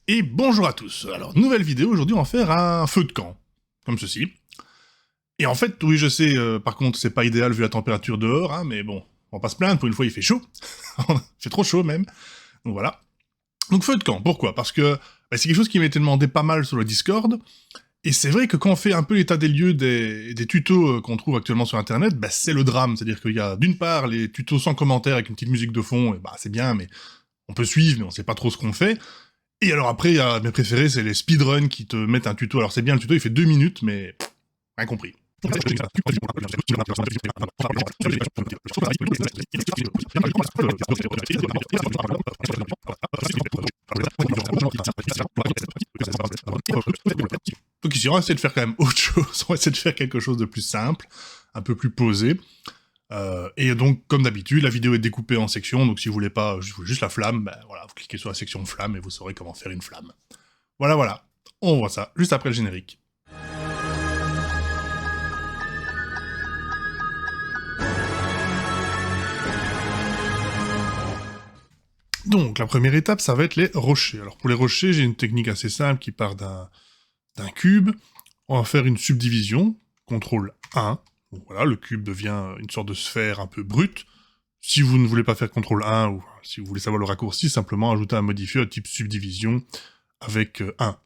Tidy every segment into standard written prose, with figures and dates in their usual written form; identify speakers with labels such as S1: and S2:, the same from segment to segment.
S1: Et bonjour à tous. Alors, nouvelle vidéo, aujourd'hui on va faire un feu de camp, comme ceci. Et en fait, oui je sais, par contre c'est pas idéal vu la température dehors, hein, mais bon, on va pas se plaindre, pour une fois il fait chaud. Il fait trop chaud même. Donc voilà. Donc feu de camp, pourquoi? Parce que c'est quelque chose qui m'a été demandé pas mal sur le Discord, et c'est vrai que quand on fait un peu l'état des lieux des tutos qu'on trouve actuellement sur internet, c'est le drame, c'est-à-dire qu'il y a d'une part les tutos sans commentaire avec une petite musique de fond, et c'est bien, mais on peut suivre, mais on sait pas trop ce qu'on fait. Et alors après, il y a mes préférés, c'est les speedruns qui te mettent un tuto. Alors c'est bien, le tuto il fait 2 minutes, mais rien compris. Donc ici, on va essayer de faire quand même autre chose, on va essayer de faire quelque chose de plus simple, un peu plus posé. Et donc, comme d'habitude, la vidéo est découpée en sections, donc si vous voulez pas juste la flamme, voilà, vous cliquez sur la section flamme et vous saurez comment faire une flamme. Voilà. On voit ça juste après le générique. Donc, la première étape, ça va être les rochers. Alors, pour les rochers, j'ai une technique assez simple qui part d'un cube. On va faire une subdivision, CTRL 1. Donc voilà, le cube devient une sorte de sphère un peu brute. Si vous ne voulez pas faire CTRL 1, ou si vous voulez savoir le raccourci, simplement ajouter un modifier à type subdivision avec 1.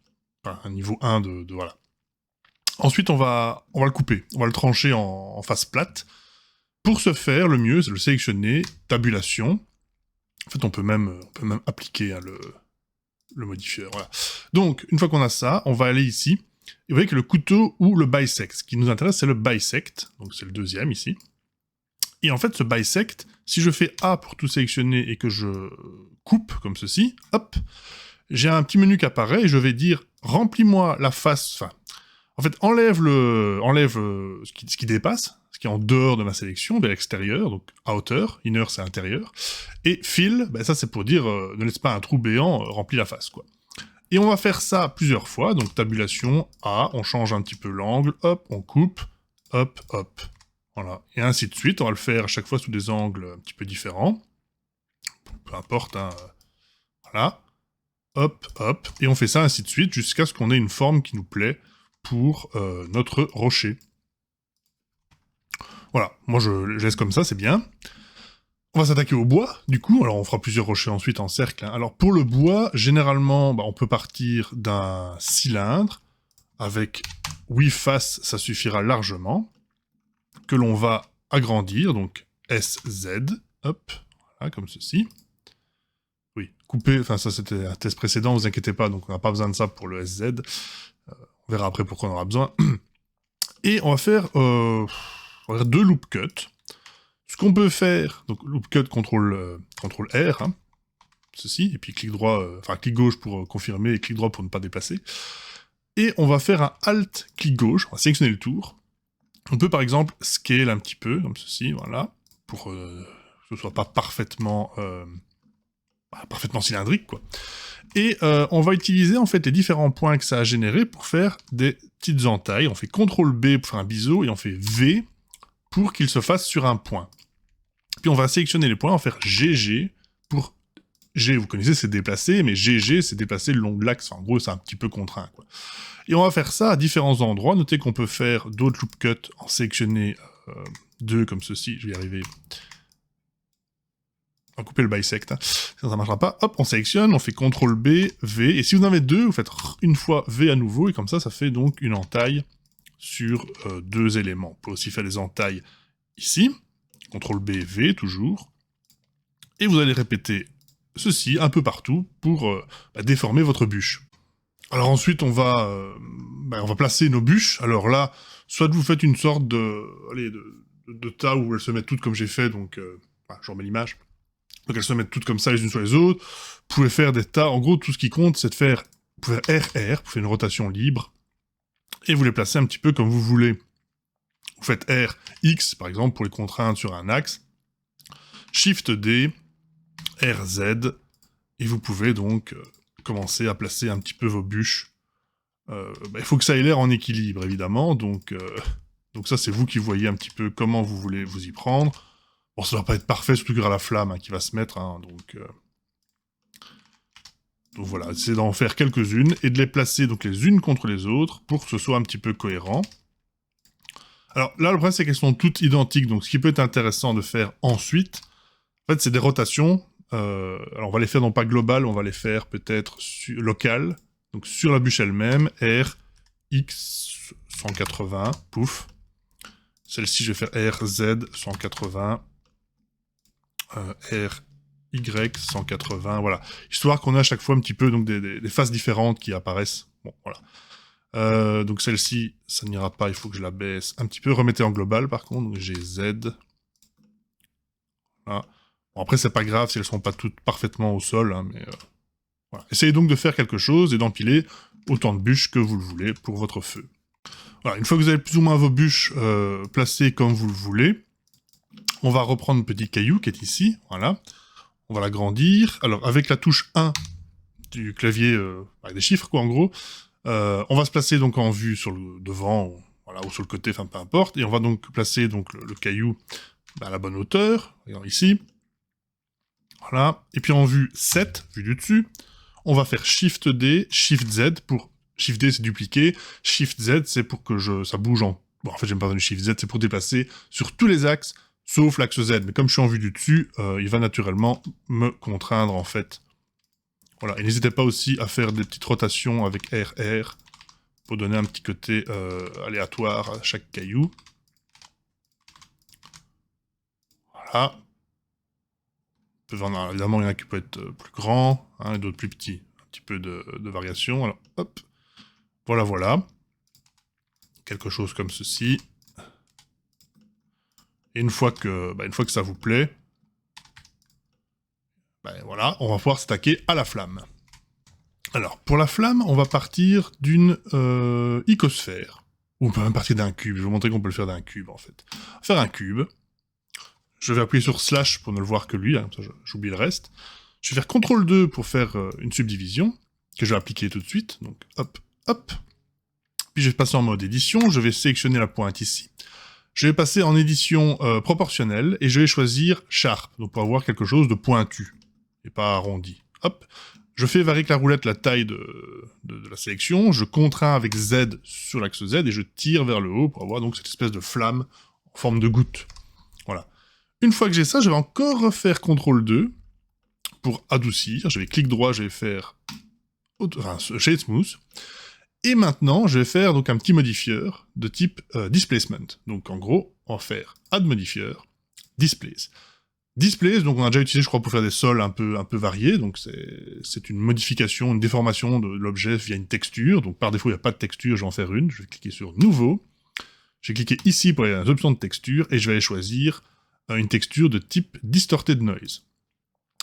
S1: Enfin, un niveau 1 de voilà. Ensuite, on va le couper. On va le trancher en face plate. Pour ce faire, le mieux, c'est de le sélectionner, tabulation. En fait, on peut même appliquer le modifier, voilà. Donc, une fois qu'on a ça, on va aller ici. Et vous voyez que le couteau ou le bisect, ce qui nous intéresse, c'est le bisect. Donc, c'est le deuxième ici. Et en fait, ce bisect, si je fais A pour tout sélectionner et que je coupe, comme ceci, hop, j'ai un petit menu qui apparaît et je vais dire « Remplis-moi la face... » Enfin, en fait, enlève ce qui dépasse, ce qui est en dehors de ma sélection, vers l'extérieur, donc outer, inner c'est intérieur, et fill, ça c'est pour dire ne laisse pas un trou béant, remplis la face, quoi. Et on va faire ça plusieurs fois, donc tabulation, A, on change un petit peu l'angle, hop, on coupe, hop, hop. Voilà, et ainsi de suite, on va le faire à chaque fois sous des angles un petit peu différents. Peu importe, hein, voilà. Hop, hop, et on fait ça ainsi de suite, jusqu'à ce qu'on ait une forme qui nous plaît pour notre rocher. Voilà, moi je laisse comme ça, c'est bien. On va s'attaquer au bois, du coup, alors on fera plusieurs rochers ensuite en cercle. Hein. Alors pour le bois, généralement, on peut partir d'un cylindre, avec 8 faces, ça suffira largement, que l'on va agrandir, donc SZ, hop, voilà, comme ceci. Oui, couper, enfin ça c'était un test précédent, vous inquiétez pas, donc on n'a pas besoin de ça pour le SZ. On verra après pourquoi on aura besoin. Et on va faire 2 loop cuts. Ce qu'on peut faire, donc loop cut CTRL R, hein, ceci, et puis clic droit, enfin clic gauche pour confirmer et clic droit pour ne pas déplacer. Et on va faire un Alt clic gauche, on va sélectionner le tour. On peut par exemple scale un petit peu, comme ceci, voilà, pour que ce soit pas parfaitement cylindrique, quoi. Et on va utiliser en fait les différents points que ça a générés pour faire des petites entailles. On fait CTRL B pour faire un biseau, et on fait V pour qu'il se fasse sur un point. Puis on va sélectionner les points, on va faire GG pour... G, vous connaissez, c'est déplacer, mais GG, c'est déplacer le long de l'axe. Enfin, en gros, c'est un petit peu contraint, quoi. Et on va faire ça à différents endroits. Notez qu'on peut faire d'autres loop cuts en sélectionner 2 comme ceci. Je vais y arriver. On va couper le bisect, hein. Ça ne marchera pas. Hop, on sélectionne, on fait CTRL B, V. Et si vous en avez 2, vous faites une fois V à nouveau, et comme ça, ça fait donc une entaille sur 2 éléments. On peut aussi faire des entailles ici. CTRL B, V, toujours. Et vous allez répéter ceci un peu partout pour déformer votre bûche. Alors ensuite, on va placer nos bûches. Alors là, soit vous faites une sorte de tas où elles se mettent toutes comme j'ai fait, donc je remets l'image. Donc elles se mettent toutes comme ça les unes sur les autres. Vous pouvez faire des tas. En gros, tout ce qui compte, c'est de faire... Vous pouvez faire RR, pour faire une rotation libre. Et vous les placez un petit peu comme vous voulez. Vous faites R, X, par exemple, pour les contraindre sur un axe. Shift D, RZ, et vous pouvez donc commencer à placer un petit peu vos bûches. Il faut que ça ait l'air en équilibre, évidemment, donc ça, c'est vous qui voyez un petit peu comment vous voulez vous y prendre. Bon, ça ne va pas être parfait, surtout qu'il y aura la flamme qui va se mettre, hein, donc... Donc voilà, c'est d'en faire quelques-unes et de les placer donc les unes contre les autres pour que ce soit un petit peu cohérent. Alors là, le problème, c'est qu'elles sont toutes identiques, donc ce qui peut être intéressant de faire ensuite, en fait, c'est des rotations. Alors on va les faire non pas globales, on va les faire peut-être locales. Donc sur la bûche elle-même, R, X 180, pouf. Celle-ci, je vais faire R, Z 180, R, Y 180, voilà. Histoire qu'on ait à chaque fois un petit peu donc, des faces différentes qui apparaissent. Bon, voilà. Donc celle-ci, ça n'ira pas, il faut que je la baisse un petit peu. Remettez en global par contre, donc j'ai Z. Voilà. Bon, après, c'est pas grave si elles sont pas toutes parfaitement au sol, hein, mais voilà. Essayez donc de faire quelque chose et d'empiler autant de bûches que vous le voulez pour votre feu. Voilà, une fois que vous avez plus ou moins vos bûches placées comme vous le voulez, on va reprendre le petit caillou qui est ici, voilà. On va l'agrandir. Alors, avec la touche 1 du clavier, avec des chiffres, quoi, en gros, on va se placer donc en vue sur le devant, voilà, ou sur le côté, enfin, peu importe, et on va donc placer donc, le caillou à la bonne hauteur, regarde ici. Voilà. Et puis en vue 7, vue du dessus, on va faire Shift D, Shift Z pour... Shift D, c'est dupliquer. Shift Z, c'est pour que ça bouge en... Bon, en fait, j'aime pas donner Shift Z, c'est pour déplacer sur tous les axes, sauf l'axe Z. Mais comme je suis en vue du dessus, il va naturellement me contraindre, en fait. Voilà. Et n'hésitez pas aussi à faire des petites rotations avec RR pour donner un petit côté aléatoire à chaque caillou. Voilà. Évidemment, il y en a qui peuvent être plus grands, hein, et d'autres plus petits. Un petit peu de variation. Alors, hop. Voilà, voilà. Quelque chose comme ceci. Et une fois que ça vous plaît, voilà, on va pouvoir s'attaquer à la flamme. Alors, pour la flamme, on va partir d'une icosphère. Ou on peut même partir d'un cube. Je vais vous montrer qu'on peut le faire d'un cube, en fait. On va faire un cube. Je vais appuyer sur slash pour ne le voir que lui, hein, comme ça j'oublie le reste. Je vais faire CTRL 2 pour faire une subdivision, que je vais appliquer tout de suite. Donc, hop, hop. Puis je vais passer en mode édition, je vais sélectionner la pointe ici. Je vais passer en édition proportionnelle, et je vais choisir Sharp, donc pour avoir quelque chose de pointu, et pas arrondi. Hop. Je fais varier avec la roulette la taille de la sélection, je contrains avec Z sur l'axe Z, et je tire vers le haut pour avoir donc cette espèce de flamme en forme de goutte. Voilà. Une fois que j'ai ça, je vais encore refaire CTRL 2 pour adoucir. Je vais clic droit, je vais faire Shade Smooth. Et maintenant, je vais faire donc un petit modifieur de type Displacement. Donc en gros, on va faire Add Modifier, Displace. Displace, donc on a déjà utilisé, je crois, pour faire des sols un peu variés. Donc c'est une modification, une déformation de l'objet via une texture. Donc par défaut, il n'y a pas de texture, je vais en faire une. Je vais cliquer sur Nouveau. Je vais cliquer ici pour aller dans les options de texture, et je vais aller choisir une texture de type Distorted Noise.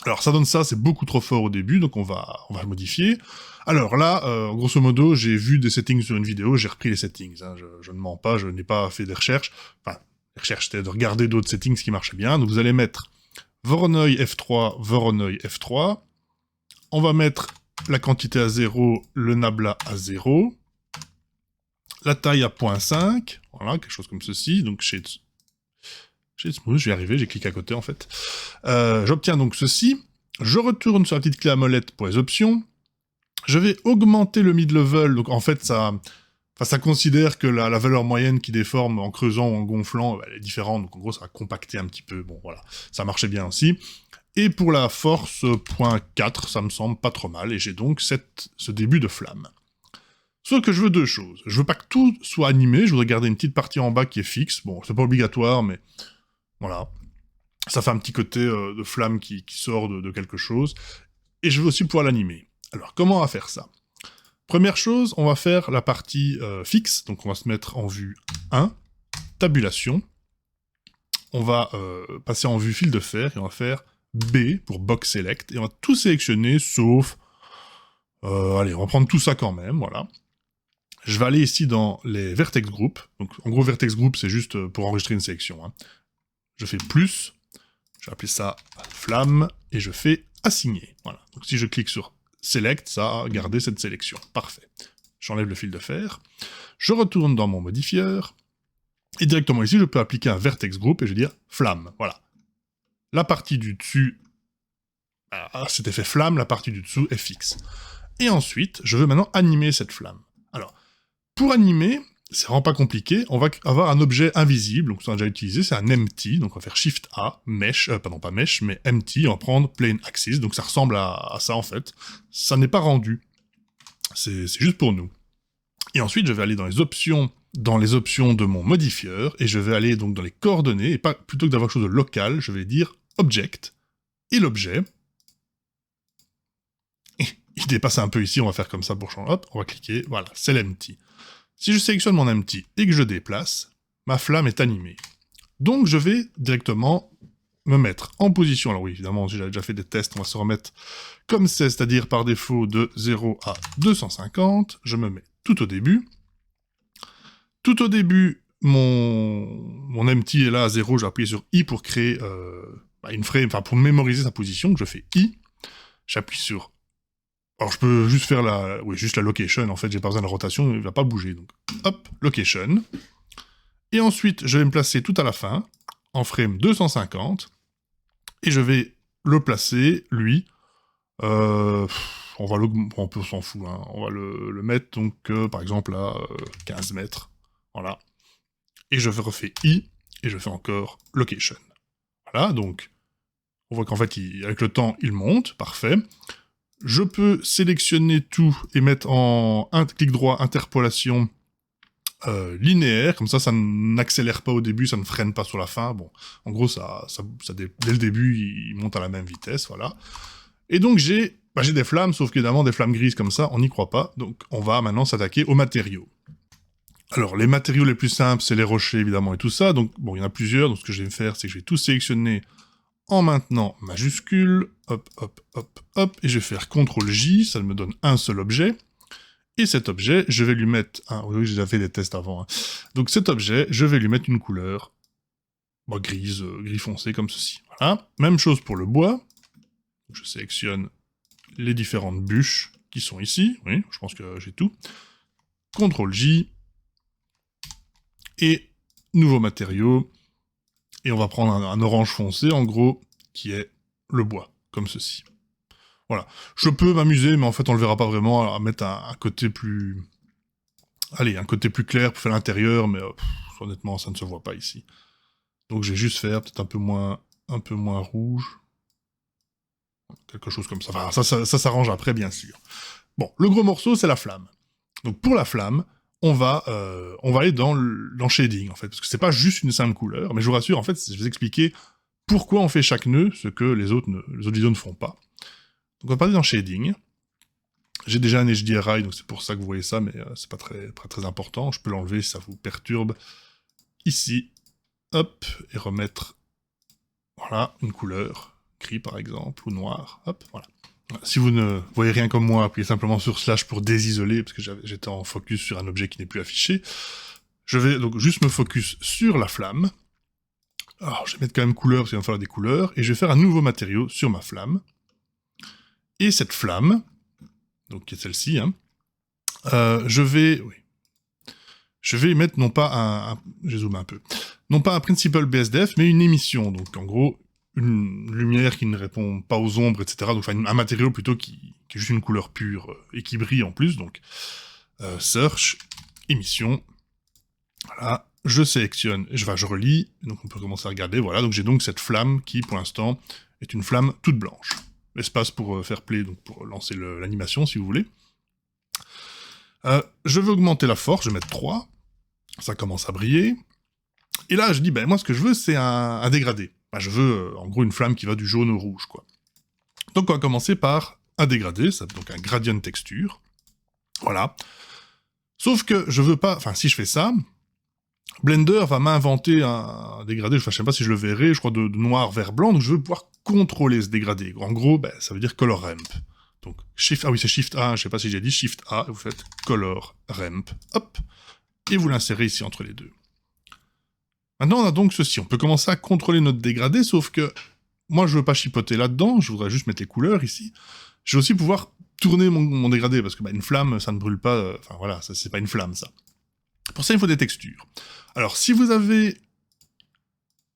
S1: Alors ça donne ça, c'est beaucoup trop fort au début, donc on va le modifier. Alors là, grosso modo, j'ai vu des settings sur une vidéo, j'ai repris les settings, hein, je ne mens pas, je n'ai pas fait des recherches. Enfin, les recherches, c'était de regarder d'autres settings qui marchaient bien. Donc vous allez mettre Voronoi F3, Voronoi F3. On va mettre la quantité à 0, le nabla à 0. La taille à 0.5, voilà, quelque chose comme ceci, donc Shade Smooth, je vais y arriver, j'ai cliqué à côté en fait. J'obtiens donc ceci, je retourne sur la petite clé à molette pour les options, je vais augmenter le mid-level, donc en fait ça considère que la valeur moyenne qui déforme en creusant ou en gonflant, elle est différente, donc en gros ça va compacter un petit peu, bon voilà, ça marchait bien aussi. Et pour la force, 0.4, ça me semble pas trop mal, et j'ai donc ce début de flamme. Sauf que je veux deux choses. Je veux pas que tout soit animé, je voudrais garder une petite partie en bas qui est fixe. Bon, c'est pas obligatoire, mais voilà. Ça fait un petit côté de flamme qui sort de quelque chose. Et je veux aussi pouvoir l'animer. Alors, comment on va faire ça? Première chose, on va faire la partie fixe. Donc, on va se mettre en vue 1, tabulation. On va passer en vue fil de fer, et on va faire B pour Box Select. Et on va tout sélectionner, sauf... allez, on va prendre tout ça quand même, voilà. Je vais aller ici dans les Vertex Group. Donc, en gros, Vertex Group, c'est juste pour enregistrer une sélection. Hein. Je fais plus, je vais appeler ça flamme, et je fais assigner. Voilà. Donc, si je clique sur Select, ça a gardé cette sélection. Parfait. J'enlève le fil de fer. Je retourne dans mon modifieur. Et directement ici, je peux appliquer un Vertex Group, et je vais dire flamme. Voilà. La partie du dessus cet effet flamme, la partie du dessous est fixe. Et ensuite, je veux maintenant animer cette flamme. Alors, pour animer, c'est vraiment pas compliqué, on va avoir un objet invisible, donc ça on a déjà utilisé, c'est un empty, donc on va faire Shift A, mesh, pardon pas mesh, mais empty, on va prendre plane axis, donc ça ressemble à ça en fait. Ça n'est pas rendu, c'est juste pour nous. Et ensuite, je vais aller dans les options de mon modifieur, et je vais aller donc dans les coordonnées, et plutôt que d'avoir quelque chose de local, je vais dire Object, et l'objet, il dépasse un peu ici, on va faire comme ça pour changer, hop, on va cliquer, voilà, c'est l'empty. Si je sélectionne mon empty et que je déplace, ma flamme est animée. Donc je vais directement me mettre en position, alors oui, évidemment, j'ai déjà fait des tests, on va se remettre comme c'est-à-dire par défaut de 0 à 250, je me mets tout au début. Tout au début, mon empty est là à 0, j'ai appuyé sur I pour créer une frame, enfin pour mémoriser sa position, je fais I, j'appuie sur... Alors je peux juste faire juste la location, en fait j'ai pas besoin de rotation, il va pas bouger, donc hop, location. Et ensuite, je vais me placer tout à la fin, en frame 250, et je vais le placer, lui, on peut s'en fout, hein, on va le mettre, donc, par exemple, à 15 mètres, voilà. Et je refais I, et je fais encore location. Voilà, donc, on voit qu'en fait, avec le temps, il monte, parfait. Je peux sélectionner tout et mettre en un clic droit, interpolation linéaire, comme ça n'accélère pas au début, ça ne freine pas sur la fin. Bon, en gros, dès le début, il monte à la même vitesse, voilà. Et donc, j'ai des flammes, sauf qu'évidemment, des flammes grises comme ça, on n'y croit pas. Donc, on va maintenant s'attaquer aux matériaux. Alors, les matériaux les plus simples, c'est les rochers, évidemment, et tout ça. Donc, bon, il y en a plusieurs. Donc, ce que je vais faire, c'est que je vais tout sélectionner en maintenant majuscule, hop, hop, hop, hop, et je vais faire CTRL-J, ça me donne un seul objet. Et cet objet, je vais lui mettre... oui, j'ai déjà fait des tests avant. Hein. Donc cet objet, je vais lui mettre une couleur grise, gris foncé, comme ceci. Voilà. Même chose pour le bois. Je sélectionne les différentes bûches qui sont ici. Oui, je pense que j'ai tout. CTRL-J. Et nouveau matériau. Et on va prendre un orange foncé, en gros, qui est le bois, comme ceci. Voilà. Je peux m'amuser, mais en fait, on le verra pas vraiment, à mettre un côté plus... Allez, un côté plus clair pour faire l'intérieur, mais honnêtement, ça ne se voit pas ici. Donc, je vais juste faire peut-être un peu moins rouge. Quelque chose comme ça. Enfin, ça s'arrange après, bien sûr. Bon, le gros morceau, c'est la flamme. Donc, pour la flamme, on va aller dans shading, en fait, parce que c'est pas juste une simple couleur, mais je vous rassure, en fait, je vais vous expliquer pourquoi on fait chaque nœud, ce que les autres vidéos ne font pas. Donc, on va parler dans shading. J'ai déjà un HDRI, donc c'est pour ça que vous voyez ça, mais c'est pas très important. Je peux l'enlever si ça vous perturbe. Ici, hop, et remettre, voilà, une couleur, gris par exemple, ou noir, hop, voilà. Si vous ne voyez rien comme moi, appuyez simplement sur slash pour désisoler, parce que j'étais en focus sur un objet qui n'est plus affiché. Je vais donc juste me focus sur la flamme. Alors, je vais mettre quand même couleur, parce qu'il va me falloir des couleurs, et je vais faire un nouveau matériau sur ma flamme. Et cette flamme, donc qui est celle-ci, hein, je vais y mettre non pas je zoome un peu, non pas un principal BSDF, mais une émission, donc en gros, une lumière qui ne répond pas aux ombres, etc. Donc un matériau plutôt qui est juste une couleur pure et qui brille en plus, donc search, émission, voilà, je sélectionne, je relis, donc on peut commencer à regarder, voilà, donc j'ai donc cette flamme qui, pour l'instant, est une flamme toute blanche. Espace pour faire play, donc pour lancer l'animation, si vous voulez. Je veux augmenter la force, je vais mettre 3, ça commence à briller, et là je dis, moi ce que je veux c'est un dégradé. Je veux en gros une flamme qui va du jaune au rouge, quoi. Donc on va commencer par un dégradé, donc un gradient texture, voilà. Sauf que je veux pas, enfin si je fais ça, Blender va m'inventer un dégradé, je sais pas si je le verrai, je crois de noir vers blanc, donc je veux pouvoir contrôler ce dégradé. En gros, ça veut dire color ramp. Donc, c'est Shift A, je sais pas si j'ai dit Shift A, et vous faites Color Ramp, hop, et vous l'insérez ici entre les deux. Maintenant, on a donc ceci, on peut commencer à contrôler notre dégradé, sauf que moi, je veux pas chipoter là-dedans, je voudrais juste mettre les couleurs ici. Je vais aussi pouvoir tourner mon dégradé, parce que une flamme, ça ne brûle pas, enfin voilà, ça c'est pas une flamme, ça. Pour ça, il faut des textures. Alors, si vous avez,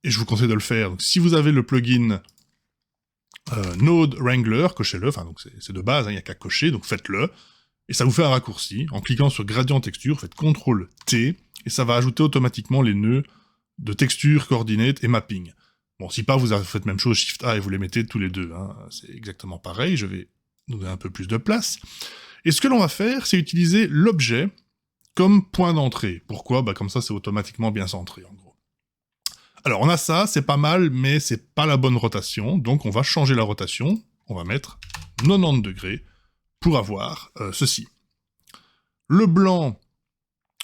S1: et je vous conseille de le faire, donc si vous avez le plugin Node Wrangler, cochez-le, enfin donc c'est de base, il n'y a qu'à cocher, donc faites-le, et ça vous fait un raccourci. En cliquant sur Gradient Texture, faites CTRL-T, et ça va ajouter automatiquement les nœuds de texture, coordinate et mapping. Bon, si pas, vous faites même chose, Shift-A, et vous les mettez tous les deux, hein. C'est exactement pareil, je vais donner un peu plus de place. Et ce que l'on va faire, c'est utiliser l'objet comme point d'entrée. Pourquoi ? Comme ça, c'est automatiquement bien centré, en gros. Alors, on a ça, c'est pas mal, mais c'est pas la bonne rotation, donc on va changer la rotation, on va mettre 90 degrés pour avoir ceci. Le blanc,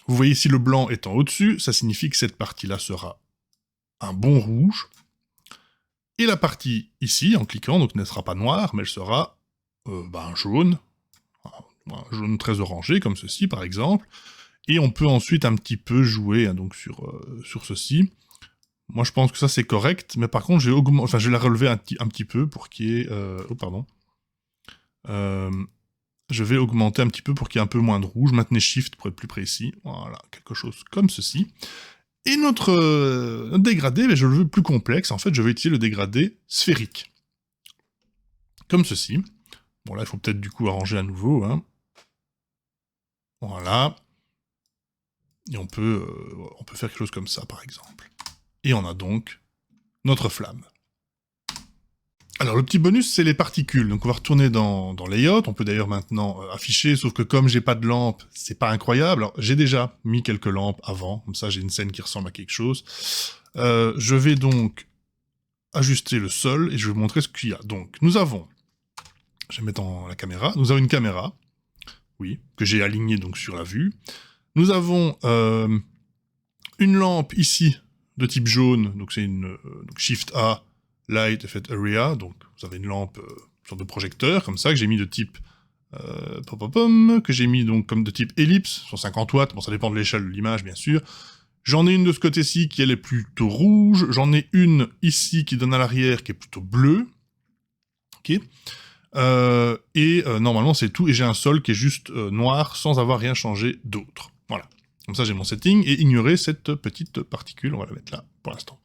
S1: vous voyez ici le blanc étant au-dessus, ça signifie que cette partie-là sera un bon rouge, et la partie ici, en cliquant, donc ne sera pas noire, mais elle sera un jaune, un jaune très orangé, comme ceci par exemple, et on peut ensuite un petit peu jouer donc sur ceci. Moi, je pense que ça, c'est correct, mais par contre, je vais la relever un petit peu pour qu'il y ait... je vais augmenter un petit peu pour qu'il y ait un peu moins de rouge. Maintenez Shift pour être plus précis. Voilà, quelque chose comme ceci. Et notre dégradé, je le veux plus complexe. En fait, je vais utiliser le dégradé sphérique. Comme ceci. Bon, là, il faut peut-être du coup arranger à nouveau. Hein. Voilà. Et on peut faire quelque chose comme ça, par exemple. Et on a donc notre flamme. Alors, le petit bonus, c'est les particules. Donc, on va retourner dans Layout. On peut d'ailleurs maintenant afficher, sauf que comme j'ai pas de lampe, c'est pas incroyable. Alors, j'ai déjà mis quelques lampes avant. Comme ça, j'ai une scène qui ressemble à quelque chose. Je vais donc ajuster le sol et je vais vous montrer ce qu'il y a. Donc, nous avons... Je vais mettre la caméra. Nous avons une caméra. Oui, que j'ai alignée donc sur la vue. Nous avons une lampe ici de type jaune. Donc, c'est une Shift-A. Light, Effect Area, donc vous avez une lampe, une sorte de projecteur, comme ça, que j'ai mis de type que j'ai mis donc comme de type ellipse, sur 50 watts, bon ça dépend de l'échelle de l'image bien sûr. J'en ai une de ce côté-ci qui elle est plutôt rouge, j'en ai une ici qui donne à l'arrière qui est plutôt bleue, ok, normalement c'est tout, et j'ai un sol qui est juste noir sans avoir rien changé d'autre, voilà. Comme ça j'ai mon setting, et ignorez cette petite particule, on va la mettre là pour l'instant.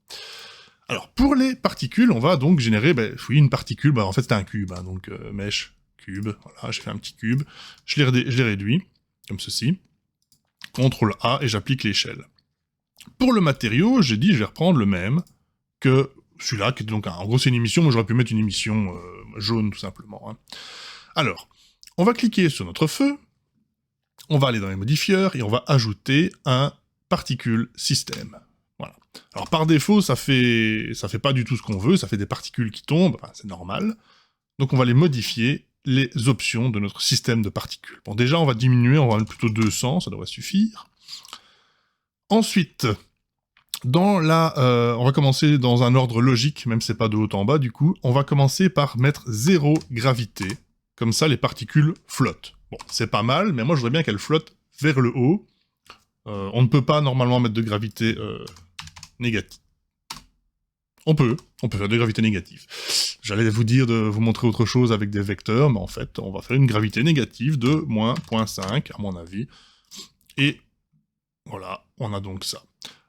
S1: Alors, pour les particules, on va donc générer, une particule, en fait c'est un cube, hein, donc mesh, cube, voilà, j'ai fait un petit cube, je l'ai réduit, comme ceci, CTRL A, et j'applique l'échelle. Pour le matériau, j'ai dit, je vais reprendre le même que celui-là, qui est donc, en gros c'est une émission, moi j'aurais pu mettre une émission jaune tout simplement. Hein. Alors, on va cliquer sur notre feu, on va aller dans les modifieurs, et on va ajouter un particule système. Voilà. Alors par défaut, ça fait pas du tout ce qu'on veut, ça fait des particules qui tombent, c'est normal. Donc on va les modifier, les options de notre système de particules. Bon déjà on va diminuer, on va mettre plutôt 200, ça devrait suffire. Ensuite, on va commencer dans un ordre logique, même si c'est pas de haut en bas du coup, on va commencer par mettre 0 gravité, comme ça les particules flottent. Bon, c'est pas mal, mais moi je voudrais bien qu'elles flottent vers le haut. On ne peut pas normalement mettre de gravité négative. On peut faire de gravité négative. J'allais vous dire de vous montrer autre chose avec des vecteurs, mais en fait, on va faire une gravité négative de moins 0.5, à mon avis. Et voilà, on a donc ça.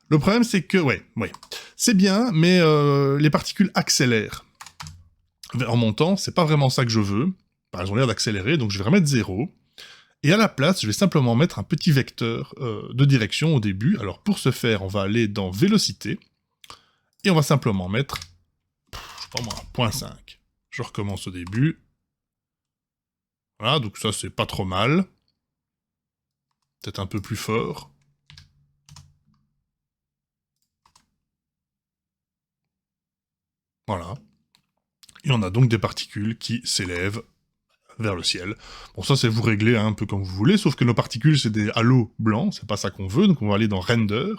S1: Le problème, c'est que, ouais, c'est bien, mais les particules accélèrent. En montant, c'est pas vraiment ça que je veux. Elles ont l'air d'accélérer, donc je vais remettre 0. Et à la place, je vais simplement mettre un petit vecteur de direction au début. Alors pour ce faire, on va aller dans Vélocité, et on va simplement mettre, je sais pas moi, 0.5. Je recommence au début. Voilà, donc ça c'est pas trop mal. Peut-être un peu plus fort. Voilà. Et on a donc des particules qui s'élèvent vers le ciel. Bon, ça, c'est vous régler un peu comme vous voulez, sauf que nos particules, c'est des halos blancs, c'est pas ça qu'on veut, donc on va aller dans Render,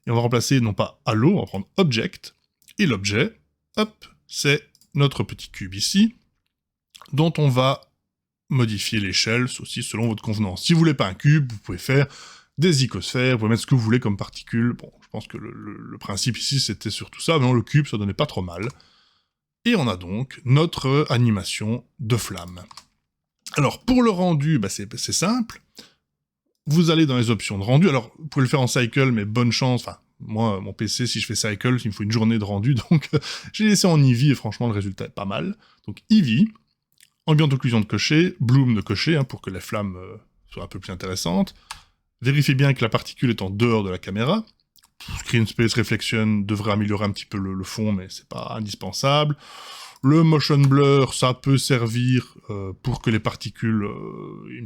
S1: et on va remplacer, non pas halo, on va prendre Object, et l'objet, hop, c'est notre petit cube ici, dont on va modifier l'échelle, aussi selon votre convenance. Si vous voulez pas un cube, vous pouvez faire des icosphères, vous pouvez mettre ce que vous voulez comme particules, bon, je pense que le principe ici, c'était surtout ça, mais non, le cube, ça donnait pas trop mal. Et on a donc notre animation de flamme. Alors, pour le rendu, c'est simple. Vous allez dans les options de rendu. Alors, vous pouvez le faire en cycle, mais bonne chance, enfin, Moi, mon PC, si je fais cycle, il me faut une journée de rendu, donc j'ai laissé en Eevee, et franchement, le résultat est pas mal. Donc Eevee, ambient occlusion de cocher, bloom de cocher, hein, pour que les flammes soient un peu plus intéressantes. Vérifiez bien que la particule est en dehors de la caméra. Screen Space Reflection devrait améliorer un petit peu le fond, mais c'est pas indispensable. Le Motion Blur, ça peut servir pour que les particules... un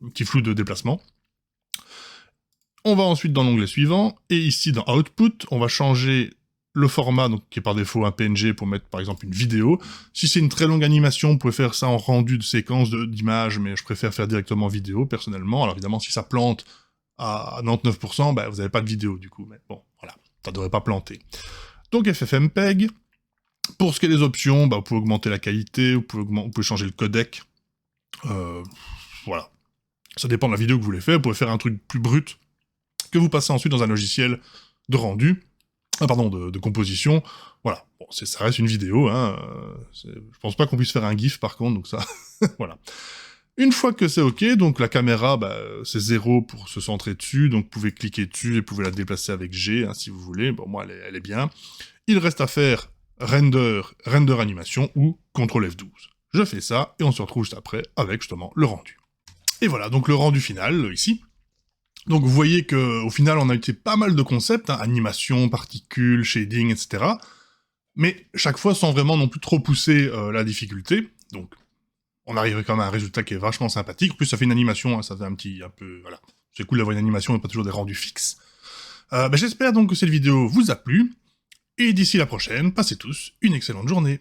S1: petit flou de déplacement. On va ensuite dans l'onglet suivant, et ici dans Output, on va changer le format, donc, qui est par défaut un PNG, pour mettre par exemple une vidéo. Si c'est une très longue animation, vous pouvez faire ça en rendu de séquence d'images, mais je préfère faire directement vidéo, personnellement. Alors évidemment, si ça plante à 99%, bah, vous n'avez pas de vidéo du coup, mais bon, voilà, ça devrait pas planter. Donc FFmpeg, pour ce qui est des options, bah, vous pouvez augmenter la qualité, vous pouvez changer le codec, voilà. Ça dépend de la vidéo que vous voulez faire, vous pouvez faire un truc plus brut, que vous passez ensuite dans un logiciel de rendu, de composition, voilà. Bon, ça reste une vidéo, hein, je pense pas qu'on puisse faire un GIF par contre, donc ça, voilà. Une fois que c'est ok, donc la caméra, bah, c'est 0 pour se centrer dessus, donc vous pouvez cliquer dessus et vous pouvez la déplacer avec G, hein, si vous voulez, bon, moi, elle est bien. Il reste à faire render animation ou CTRL F12. Je fais ça, et on se retrouve juste après avec, justement, le rendu. Et voilà, donc le rendu final, ici. Donc vous voyez qu'au final, on a utilisé pas mal de concepts, hein, animation, particules, shading, etc. Mais chaque fois sans vraiment non plus trop pousser la difficulté, donc on arrive quand même à un résultat qui est vachement sympathique. En plus, ça fait une animation, hein, ça fait un peu, voilà. C'est cool d'avoir une animation et pas toujours des rendus fixes. J'espère donc que cette vidéo vous a plu, et d'ici la prochaine, passez tous une excellente journée.